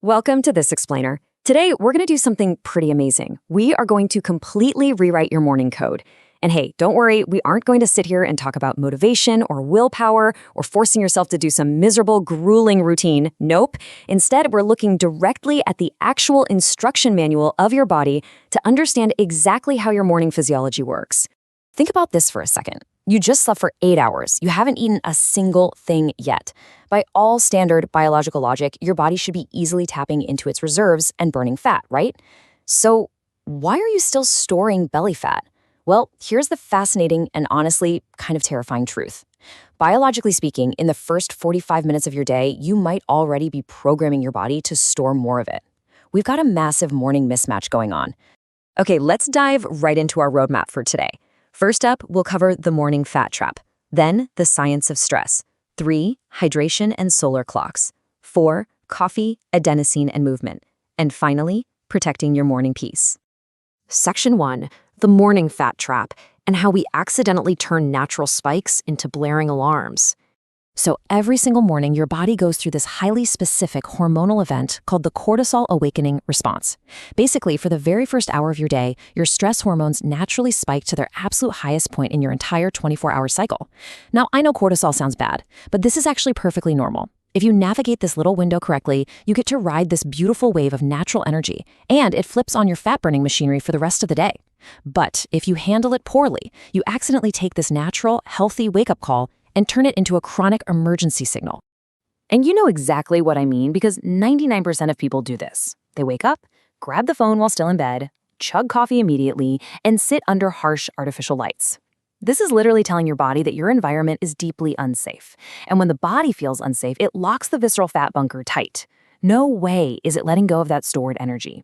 Welcome to This Explainer. Today, we're going to do something pretty amazing. We are going to completely rewrite your morning code. And hey, don't worry, we aren't going to sit here and talk about motivation or willpower or forcing yourself to do some miserable, grueling routine. Nope. Instead, we're looking directly at the actual instruction manual of your body to understand exactly how your morning physiology works. Think about this for a second. You just slept for 8 hours. You haven't eaten a single thing yet. By all standard biological logic, your body should be easily tapping into its reserves and burning fat, right? So why are you still storing belly fat? Well, here's the fascinating and honestly kind of terrifying truth. Biologically speaking, in the first 45 minutes of your day, you might already be programming your body to store more of it. We've got a massive morning mismatch going on. Okay, let's dive right into our roadmap for today. First up, we'll cover the morning fat trap. Then, the science of stress. 3, hydration and solar clocks. 4, coffee, adenosine, and movement. And finally, protecting your morning peace. Section 1, the morning fat trap, and how we accidentally turn natural spikes into blaring alarms. So every single morning, your body goes through this highly specific hormonal event called the Cortisol Awakening Response. Basically, for the very first hour of your day, your stress hormones naturally spike to their absolute highest point in your entire 24-hour cycle. Now, I know cortisol sounds bad, but this is actually perfectly normal. If you navigate this little window correctly, you get to ride this beautiful wave of natural energy, and it flips on your fat-burning machinery for the rest of the day. But if you handle it poorly, you accidentally take this natural, healthy wake-up call and turn it into a chronic emergency signal. And you know exactly what I mean because 99% of people do this. They wake up, grab the phone while still in bed, chug coffee immediately, and sit under harsh artificial lights. This is literally telling your body that your environment is deeply unsafe. And when the body feels unsafe, it locks the visceral fat bunker tight. No way is it letting go of that stored energy.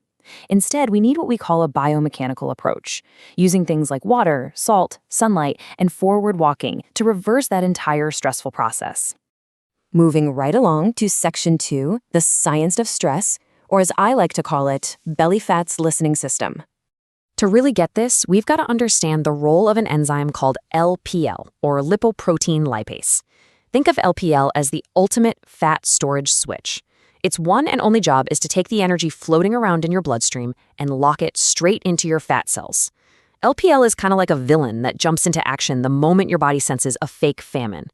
Instead, we need what we call a biomechanical approach, using things like water, salt, sunlight, and forward walking to reverse that entire stressful process. Moving right along to Section 2, the science of stress, or as I like to call it, belly fat's listening system. To really get this, we've got to understand the role of an enzyme called LPL, or lipoprotein lipase. Think of LPL as the ultimate fat storage switch. Its one and only job is to take the energy floating around in your bloodstream and lock it straight into your fat cells. LPL is kind of like a villain that jumps into action the moment your body senses a fake famine.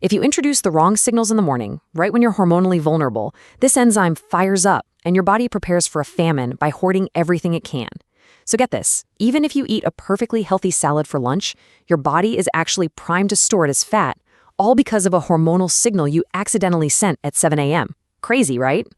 If you introduce the wrong signals in the morning, right when you're hormonally vulnerable, this enzyme fires up and your body prepares for a famine by hoarding everything it can. So get this, even if you eat a perfectly healthy salad for lunch, your body is actually primed to store it as fat, all because of a hormonal signal you accidentally sent at 7 a.m. Crazy, right?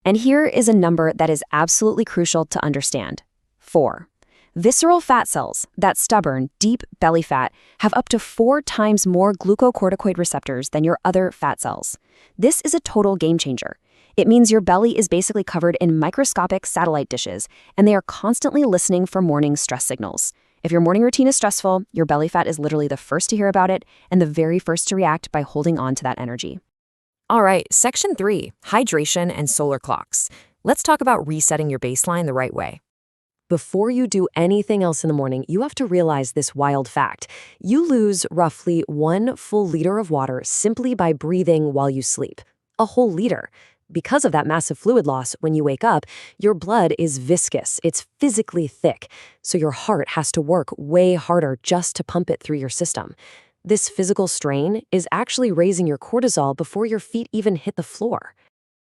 And here is a number that is absolutely crucial to understand. 4. Visceral fat cells, that stubborn, deep belly fat, have up to 4 times more glucocorticoid receptors than your other fat cells. This is a total game changer. It means your belly is basically covered in microscopic satellite dishes, and they are constantly listening for morning stress signals. If your morning routine is stressful, your belly fat is literally the first to hear about it and the very first to react by holding on to that energy. All right, Section 3, hydration and solar clocks. Let's talk about resetting your baseline the right way. Before you do anything else in the morning, you have to realize this wild fact. You lose roughly 1 full liter of water simply by breathing while you sleep. A whole liter. Because of that massive fluid loss, when you wake up, your blood is viscous. It's physically thick, so your heart has to work way harder just to pump it through your system. This physical strain is actually raising your cortisol before your feet even hit the floor.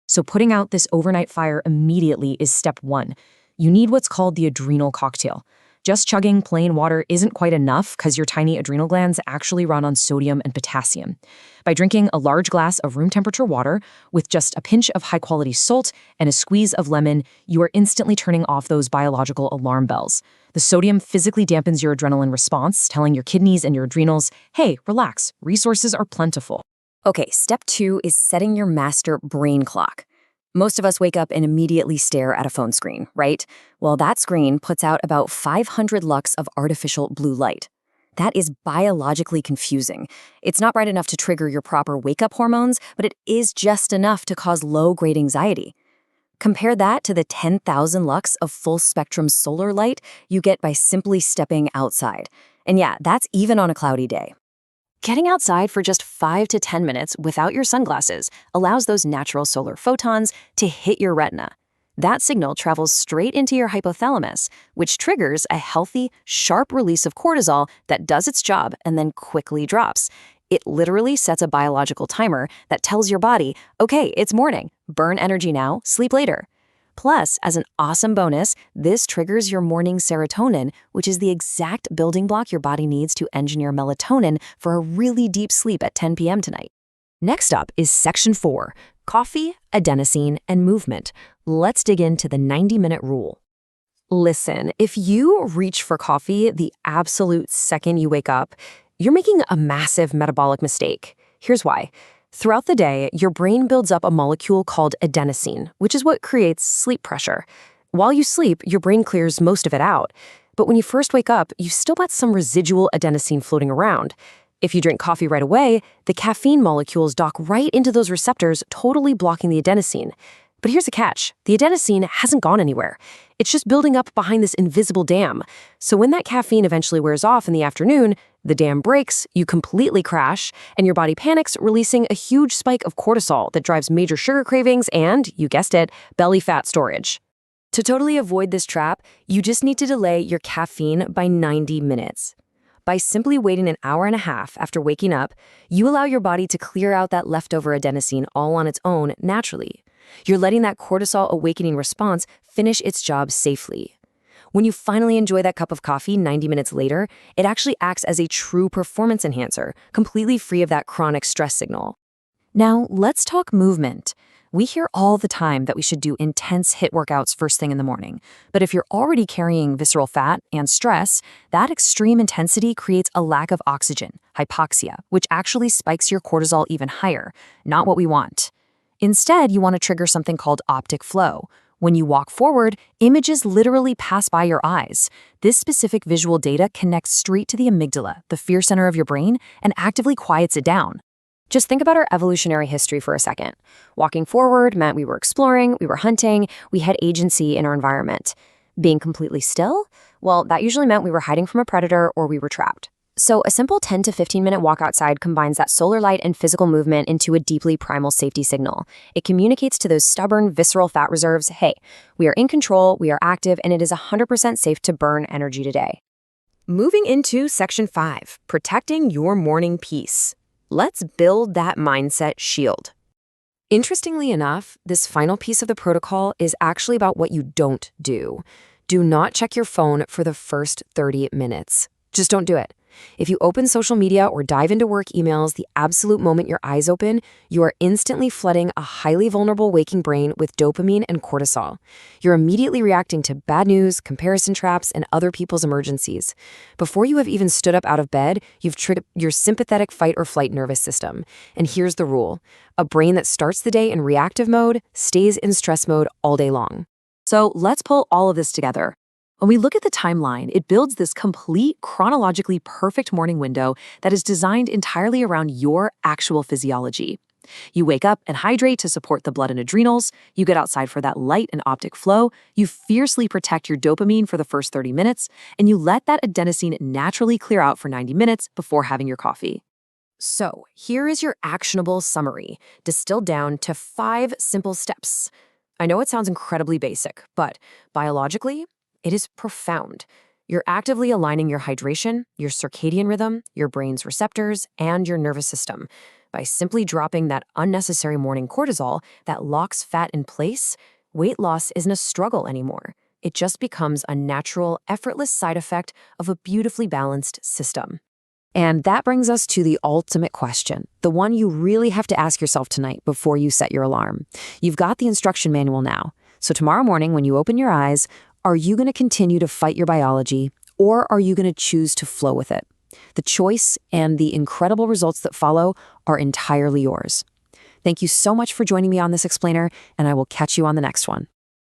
So putting out this overnight fire immediately is step 1. You need what's called the adrenal cocktail. Just chugging plain water isn't quite enough because your tiny adrenal glands actually run on sodium and potassium. By drinking a large glass of room temperature water with just a pinch of high-quality salt and a squeeze of lemon, you are instantly turning off those biological alarm bells. The sodium physically dampens your adrenaline response, telling your kidneys and your adrenals, hey, relax, resources are plentiful. Okay, step 2 is setting your master brain clock. Most of us wake up and immediately stare at a phone screen, right? Well, that screen puts out about 500 lux of artificial blue light. That is biologically confusing. It's not bright enough to trigger your proper wake-up hormones, but it is just enough to cause low-grade anxiety. Compare that to the 10,000 lux of full-spectrum solar light you get by simply stepping outside. And yeah, that's even on a cloudy day. Getting outside for just 5 to 10 minutes without your sunglasses allows those natural solar photons to hit your retina. That signal travels straight into your hypothalamus, which triggers a healthy, sharp release of cortisol that does its job and then quickly drops. It literally sets a biological timer that tells your body, okay, it's morning, burn energy now, sleep later. Plus, as an awesome bonus, this triggers your morning serotonin, which is the exact building block your body needs to engineer melatonin for a really deep sleep at 10 p.m. tonight. Next up is Section 4, Coffee, Adenosine, and Movement. Let's dig into the 90-minute rule. Listen, if you reach for coffee the absolute second you wake up, you're making a massive metabolic mistake. Here's why. Throughout the day, your brain builds up a molecule called adenosine, which is what creates sleep pressure. While you sleep, your brain clears most of it out. But when you first wake up, you've still got some residual adenosine floating around. If you drink coffee right away, the caffeine molecules dock right into those receptors, totally blocking the adenosine. But here's the catch. The adenosine hasn't gone anywhere. It's just building up behind this invisible dam. So when that caffeine eventually wears off in the afternoon, the dam breaks, you completely crash, and your body panics, releasing a huge spike of cortisol that drives major sugar cravings and, you guessed it, belly fat storage. To totally avoid this trap, you just need to delay your caffeine by 90 minutes. By simply waiting an hour and a half after waking up, you allow your body to clear out that leftover adenosine all on its own naturally. You're letting that cortisol awakening response finish its job safely. When you finally enjoy that cup of coffee 90 minutes later, it actually acts as a true performance enhancer, completely free of that chronic stress signal. Now, let's talk movement. We hear all the time that we should do intense HIIT workouts first thing in the morning. But if you're already carrying visceral fat and stress, that extreme intensity creates a lack of oxygen, hypoxia, which actually spikes your cortisol even higher, not what we want. Instead, you want to trigger something called optic flow. When you walk forward, images literally pass by your eyes. This specific visual data connects straight to the amygdala, the fear center of your brain, and actively quiets it down. Just think about our evolutionary history for a second. Walking forward meant we were exploring, we were hunting, we had agency in our environment. Being completely still? Well, that usually meant we were hiding from a predator or we were trapped. So a simple 10 to 15-minute walk outside combines that solar light and physical movement into a deeply primal safety signal. It communicates to those stubborn, visceral fat reserves, hey, we are in control, we are active, and it is 100% safe to burn energy today. Moving into Section 5, Protecting Your Morning Peace. Let's build that mindset shield. Interestingly enough, this final piece of the protocol is actually about what you don't do. Do not check your phone for the first 30 minutes. Just don't do it. If you open social media or dive into work emails the absolute moment your eyes open, you are instantly flooding a highly vulnerable waking brain with dopamine and cortisol. You're immediately reacting to bad news, comparison traps, and other people's emergencies. Before you have even stood up out of bed, you've triggered your sympathetic fight or flight nervous system. And here's the rule. A brain that starts the day in reactive mode stays in stress mode all day long. So let's pull all of this together. When we look at the timeline, it builds this complete, chronologically perfect morning window that is designed entirely around your actual physiology. You wake up and hydrate to support the blood and adrenals, you get outside for that light and optic flow, you fiercely protect your dopamine for the first 30 minutes, and you let that adenosine naturally clear out for 90 minutes before having your coffee. So, here is your actionable summary, distilled down to 5 simple steps. I know it sounds incredibly basic, but biologically, it is profound. You're actively aligning your hydration, your circadian rhythm, your brain's receptors, and your nervous system. By simply dropping that unnecessary morning cortisol that locks fat in place, weight loss isn't a struggle anymore. It just becomes a natural, effortless side effect of a beautifully balanced system. And that brings us to the ultimate question, the one you really have to ask yourself tonight before you set your alarm. You've got the instruction manual now. So tomorrow morning when you open your eyes, are you going to continue to fight your biology, or are you going to choose to flow with it? The choice and the incredible results that follow are entirely yours. Thank you so much for joining me on this explainer, and I will catch you on the next one.